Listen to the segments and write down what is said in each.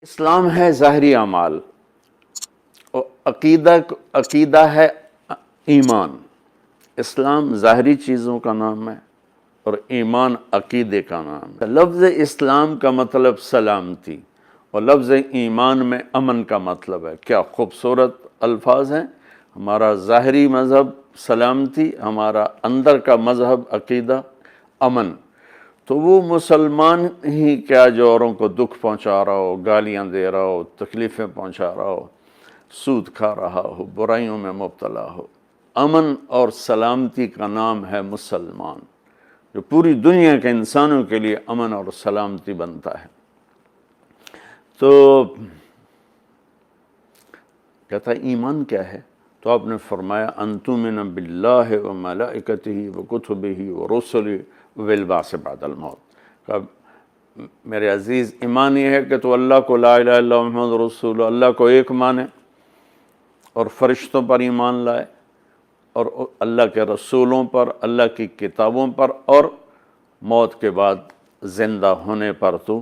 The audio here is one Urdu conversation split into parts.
اسلام ہے ظاہری اعمال اور عقیدہ ہے ایمان۔ اسلام ظاہری چیزوں کا نام ہے اور ایمان عقیدے کا نام ہے۔ لفظ اسلام کا مطلب سلامتی اور لفظ ایمان میں امن کا مطلب ہے۔ کیا خوبصورت الفاظ ہیں۔ ہمارا ظاہری مذہب سلامتی، ہمارا اندر کا مذہب عقیدہ امن۔ تو وہ مسلمان ہی کیا جو اوروں کو دکھ پہنچا رہا ہو، گالیاں دے رہا ہو، تکلیفیں پہنچا رہا ہو، سود کھا رہا ہو، برائیوں میں مبتلا ہو۔ امن اور سلامتی کا نام ہے مسلمان، جو پوری دنیا کے انسانوں کے لیے امن اور سلامتی بنتا ہے۔ تو کہتا ہے ایمان کیا ہے؟ تو آپ نے فرمایا ان تؤمن باللہ و ملائکتہ و کتبہ و رسلہ والبعث بعد الموت۔ میرے عزیز، ایمان یہ ہے کہ تو اللہ کو لا الہ الا اللہ محمد رسول اللہ کو ایک مانے اور فرشتوں پر ایمان لائے اور اللہ کے رسولوں پر، اللہ کی کتابوں پر اور موت کے بعد زندہ ہونے پر تو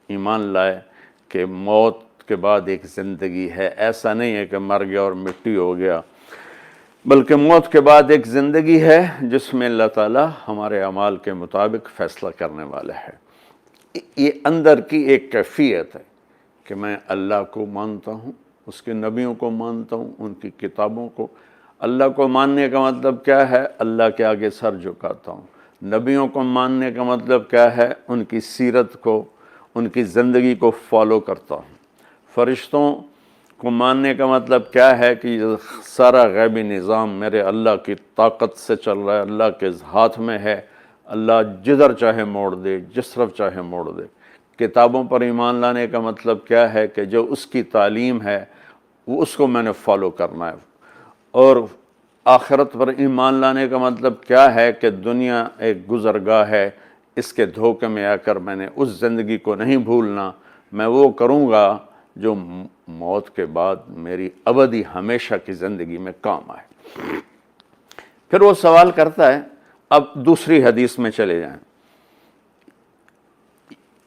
ایمان لائے کہ موت کے بعد ایک زندگی ہے۔ ایسا نہیں ہے کہ مر گیا اور مٹی ہو گیا، بلکہ موت کے بعد ایک زندگی ہے جس میں اللہ تعالیٰ ہمارے اعمال کے مطابق فیصلہ کرنے والا ہے۔ یہ اندر کی ایک کیفیت ہے کہ میں اللہ کو مانتا ہوں، اس کے نبیوں کو مانتا ہوں، ان کی کتابوں کو۔ اللہ کو ماننے کا مطلب کیا ہے؟ اللہ کے آگے سر جھکاتا ہوں۔ نبیوں کو ماننے کا مطلب کیا ہے؟ ان کی سیرت کو، ان کی زندگی کو فالو کرتا ہوں۔ فرشتوں کو ماننے کا مطلب کیا ہے کہ یہ سارا غیبی نظام میرے اللہ کی طاقت سے چل رہا ہے، اللہ کے ہاتھ میں ہے، اللہ جدھر چاہے موڑ دے، جس طرف چاہے موڑ دے۔ کتابوں پر ایمان لانے کا مطلب کیا ہے کہ جو اس کی تعلیم ہے وہ اس کو میں نے فالو کرنا ہے۔ اور آخرت پر ایمان لانے کا مطلب کیا ہے کہ دنیا ایک گزرگاہ ہے، اس کے دھوکے میں آ کر میں نے اس زندگی کو نہیں بھولنا، میں وہ کروں گا جو موت کے بعد میری ابدی ہمیشہ کی زندگی میں کام آئے۔ پھر وہ سوال کرتا ہے، اب دوسری حدیث میں چلے جائیں۔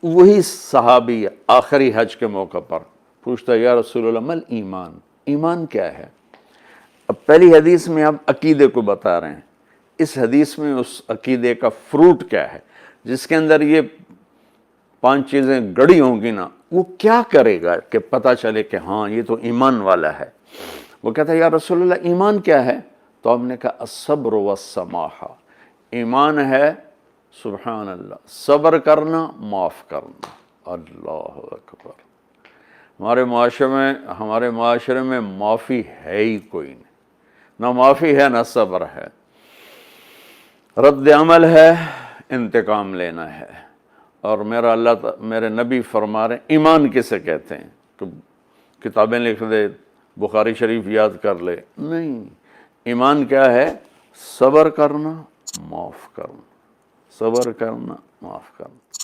وہی صحابی آخری حج کے موقع پر پوچھتا ہے یا رسول اللہ مل ایمان، ایمان کیا ہے؟ اب پہلی حدیث میں آپ عقیدے کو بتا رہے ہیں، اس حدیث میں اس عقیدے کا فروٹ کیا ہے جس کے اندر یہ 5 چیزیں گڑی ہوں گی نا، وہ کیا کرے گا کہ پتہ چلے کہ ہاں یہ تو ایمان والا ہے؟ وہ کہتا ہے یا رسول اللہ ایمان کیا ہے؟ تو ہم نے کہا الصبر والسماحہ، ایمان ہے سبحان اللہ صبر کرنا، معاف کرنا۔ اللہ اکبر۔ ہمارے معاشرے میں معافی ہے ہی کوئی نہیں، نہ معافی ہے نہ صبر ہے، رد عمل ہے، انتقام لینا ہے۔ اور میرے نبی فرما رہے ہیں ایمان کسے کہتے ہیں کہ کتابیں لکھ دے، بخاری شریف یاد کر لے، نہیں۔ ایمان کیا ہے؟ صبر کرنا، معاف کرنا، صبر کرنا، معاف کرنا۔